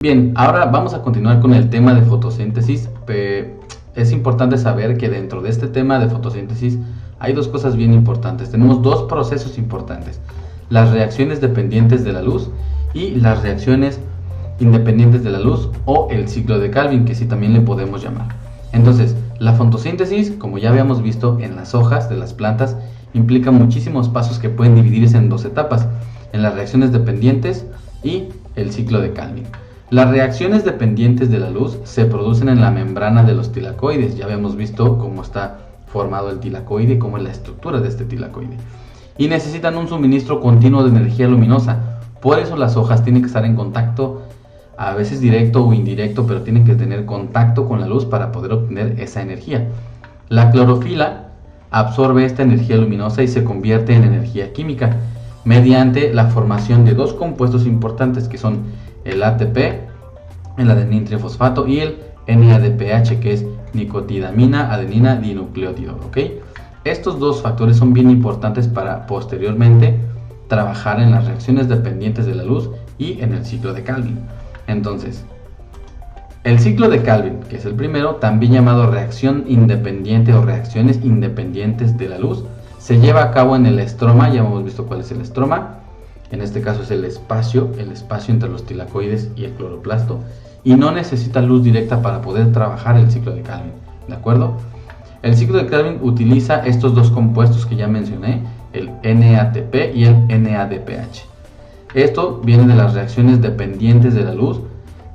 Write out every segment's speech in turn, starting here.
Bien, ahora vamos a continuar con el tema de fotosíntesis. Es importante saber que dentro de este tema de fotosíntesis hay dos cosas bien importantes. Tenemos dos procesos importantes: las reacciones dependientes de la luz y las reacciones independientes de la luz, o el ciclo de Calvin, que sí también le podemos llamar. Entonces, la fotosíntesis, como ya habíamos visto en las hojas de las plantas, implica muchísimos pasos que pueden dividirse en dos etapas: en las reacciones dependientes y el ciclo de Calvin. Las reacciones dependientes de la luz se producen en la membrana de los tilacoides. Ya habíamos visto cómo está formado el tilacoide y cómo es la estructura de este tilacoide. Y necesitan un suministro continuo de energía luminosa. Por eso las hojas tienen que estar en contacto, a veces directo o indirecto, pero tienen que tener contacto con la luz para poder obtener esa energía. La clorofila absorbe esta energía luminosa y se convierte en energía química mediante la formación de dos compuestos importantes, que son el ATP, el adenina trifosfato, y el NADPH, que es nicotidamina adenina dinucleótido. Estos dos factores son bien importantes para posteriormente trabajar en las reacciones dependientes de la luz y en el ciclo de Calvin. Entonces, el ciclo de Calvin, que es el primero, también llamado reacción independiente o reacciones independientes de la luz, se lleva a cabo en el estroma. Ya hemos visto cuál es el estroma. En este caso es el espacio entre los tilacoides y el cloroplasto, y no necesita luz directa para poder trabajar el ciclo de Calvin, ¿de acuerdo? El ciclo de Calvin utiliza estos dos compuestos que ya mencioné, el NATP y el NADPH. Esto viene de las reacciones dependientes de la luz,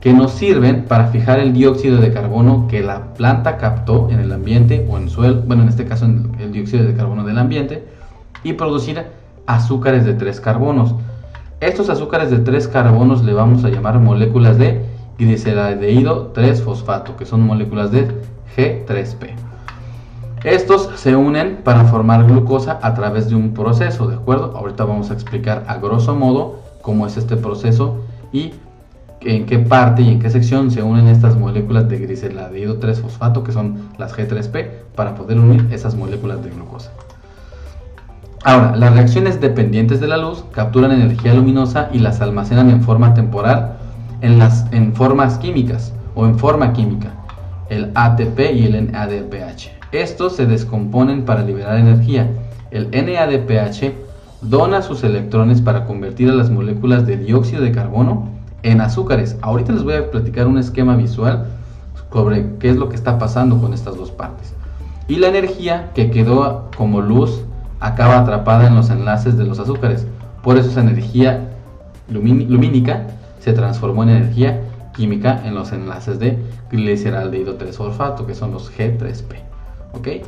que nos sirven para fijar el dióxido de carbono que la planta captó en el ambiente o en suelo, bueno, en este caso el dióxido de carbono del ambiente, y producir azúcares de 3 carbonos. Estos azúcares de 3 carbonos le vamos a llamar moléculas de gliceraldehído 3-fosfato, que son moléculas de G3P. Estos se unen para formar glucosa a través de un proceso, ¿de acuerdo? Ahorita vamos a explicar a grosso modo cómo es este proceso y en qué parte y en qué sección se unen estas moléculas de gliceraldehído 3-fosfato, que son las G3P, para poder unir esas moléculas de glucosa. Ahora, las reacciones dependientes de la luz capturan energía luminosa y las almacenan en forma temporal en formas químicas o en forma química, el ATP y el NADPH. Estos se descomponen para liberar energía. El NADPH dona sus electrones para convertir a las moléculas de dióxido de carbono en azúcares. Ahorita les voy a platicar un esquema visual sobre qué es lo que está pasando con estas dos partes. Y la energía que quedó como luz acaba atrapada en los enlaces de los azúcares. Por eso esa energía lumínica se transformó en energía química en los enlaces de gliceraldehído 3-fosfato, que son los G3P.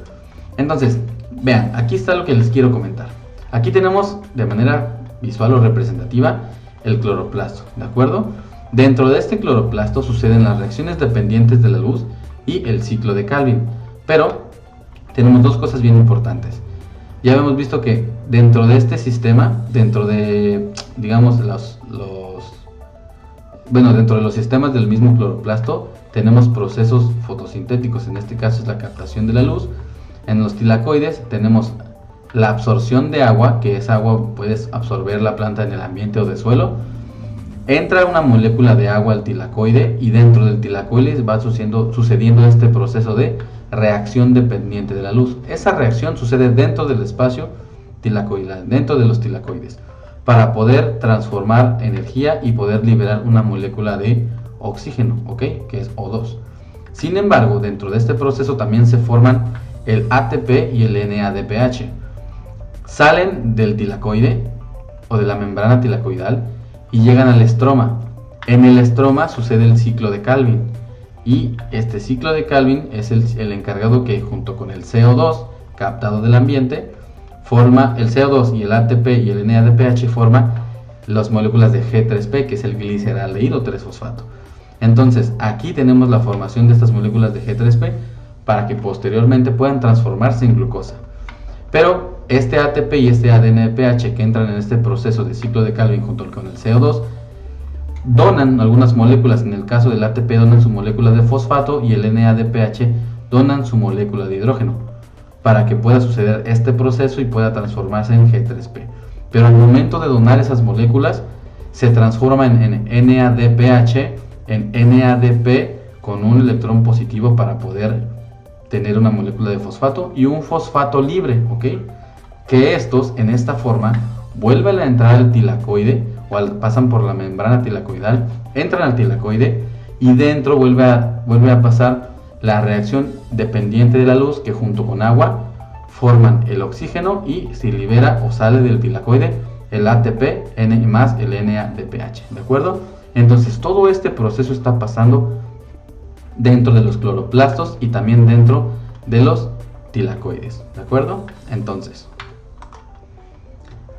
Entonces, vean, aquí está lo que les quiero comentar. Aquí tenemos de manera visual o representativa el cloroplasto, ¿de acuerdo? Dentro de este cloroplasto suceden las reacciones dependientes de la luz y el ciclo de Calvin. Pero tenemos dos cosas bien importantes. Ya hemos visto que dentro de este sistema, dentro de, digamos, dentro de los sistemas del mismo cloroplasto, tenemos procesos fotosintéticos. En este caso es la captación de la luz. En los tilacoides tenemos la absorción de agua, que esa agua puede absorber la planta en el ambiente o de suelo. Entra una molécula de agua al tilacoide y dentro del tilacoide va sucediendo este proceso de reacción dependiente de la luz. Esa reacción sucede dentro del espacio tilacoidal, dentro de los tilacoides, para poder transformar energía y poder liberar una molécula de oxígeno, que es O2. Sin embargo, dentro de este proceso también se forman el ATP y el NADPH. Salen del tilacoide o de la membrana tilacoidal y llegan al estroma. En el estroma sucede el ciclo de Calvin, y este ciclo de Calvin es el encargado que, junto con el CO2 captado del ambiente, forma el CO2, y el ATP y el NADPH forma las moléculas de G3P, que es el gliceraldehído 3-fosfato. Entonces, aquí tenemos la formación de estas moléculas de G3P para que posteriormente puedan transformarse en glucosa. Pero este ATP y este ADNPH que entran en este proceso de ciclo de Calvin junto con el CO2 donan algunas moléculas. En el caso del ATP donan su molécula de fosfato y el NADPH donan su molécula de hidrógeno para que pueda suceder este proceso y pueda transformarse en G3P. Pero al momento de donar esas moléculas se transforman en NADPH en NADP con un electrón positivo para poder tener una molécula de fosfato y un fosfato libre, ¿ok? Que estos en esta forma vuelven a entrar al tilacoide pasan por la membrana tilacoidal, entran al tilacoide y dentro vuelve a pasar la reacción dependiente de la luz que junto con agua forman el oxígeno y se libera o sale del tilacoide el ATP más el NADPH, ¿de acuerdo? Entonces todo este proceso está pasando dentro de los cloroplastos y también dentro de los tilacoides, ¿de acuerdo? Entonces,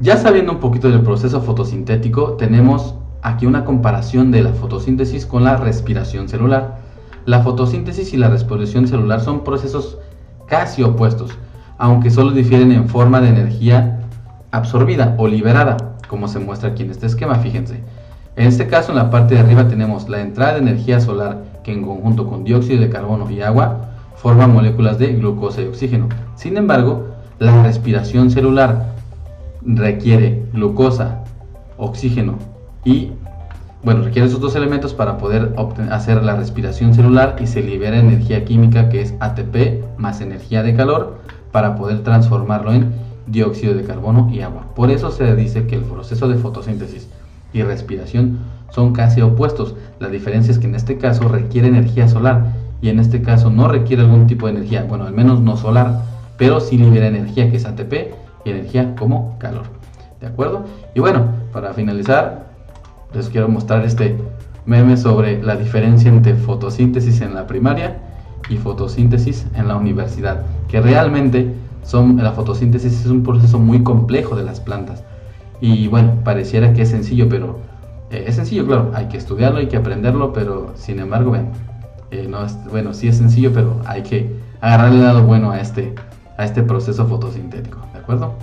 ya sabiendo un poquito del proceso fotosintético, tenemos aquí una comparación de la fotosíntesis con la respiración celular. La fotosíntesis y la respiración celular son procesos casi opuestos, aunque solo difieren en forma de energía absorbida o liberada, como se muestra aquí en este esquema, fíjense. En este caso, en la parte de arriba tenemos la entrada de energía solar que en conjunto con dióxido de carbono y agua forma moléculas de glucosa y oxígeno. Sin embargo, la respiración celular requiere glucosa, oxígeno y requiere esos dos elementos para poder hacer la respiración celular y se libera energía química que es ATP más energía de calor para poder transformarlo en dióxido de carbono y agua. Por eso se dice que el proceso de fotosíntesis y respiración son casi opuestos. La diferencia es que en este caso requiere energía solar y en este caso no requiere algún tipo de energía, al menos no solar, pero sí libera energía que es ATP y energía como calor, ¿de acuerdo? Y para finalizar les quiero mostrar este meme sobre la diferencia entre fotosíntesis en la primaria y fotosíntesis en la universidad, que realmente la fotosíntesis es un proceso muy complejo de las plantas y pareciera que es sencillo, pero es sencillo, claro, hay que estudiarlo, hay que aprenderlo, pero sin embargo, sí es sencillo, pero hay que agarrarle el lado bueno a este proceso fotosintético, ¿de acuerdo?